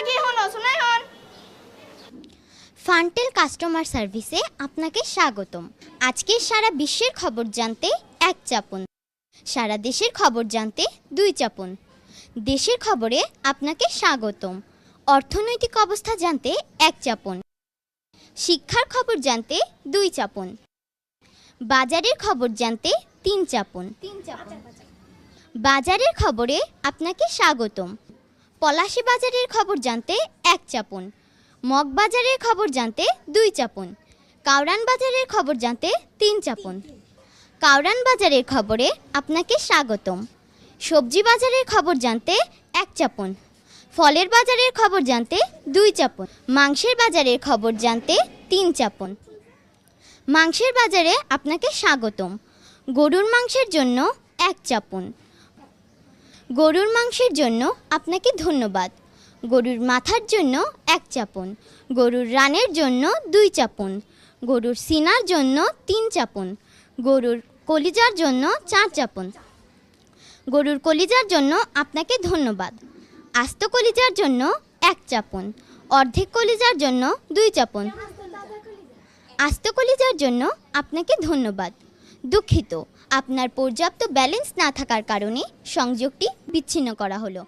কি হলো শুনাই হন। ফান্টেল কাস্টমার সার্ভিসে আপনাকে স্বাগতম। আজকে সারা বিশ্বের খবর জানতে এক চাপুন, সারা দেশের খবর জানতে দুই চাপুন। দেশের খবরে আপনাকে স্বাগতম। অর্থনৈতিক অবস্থা জানতে এক চাপুন, শিক্ষার খবর জানতে দুই চাপুন, বাজারের খবর জানতে তিন চাপুন। বাজারের খবরে আপনাকে স্বাগতম। পলাশী বাজারের খবর জানতে এক চাপুন, মগবাজারের খবর জানতে দুই চাপুন, কাউরান বাজারের খবর জানতে তিন চাপুন। কাউরান বাজারের খবরে আপনাকে স্বাগতম। সবজি বাজারের খবর জানতে এক চাপুন, ফলের বাজারের খবর জানতে দুই চাপুন, মাংসের বাজারের খবর জানতে তিন চাপুন। মাংসের বাজারে আপনাকে স্বাগতম। গরুর মাংসের জন্য এক চাপুন। গরুর মাংসের জন্য আপনাকে ধন্যবাদ। গরুর মাথার জন্য এক চাপুন, গরুর রানের জন্য দুই চাপুন, গরুর সিনার জন্য তিন চাপুন, গরুর কলিজার জন্য চার চাপুন। গরুর কলিজার জন্য আপনাকে ধন্যবাদ। আস্ত কলিজার জন্য এক চাপুন, অর্ধেক কলিজার জন্য দুই চাপুন। আস্ত কলিজার জন্য আপনাকে ধন্যবাদ। দুঃখিত, আপনার পর্যাপ্ত ব্যালেন্স না থাকার কারণে সংযোগটি বিচ্ছিন্ন করা হলো।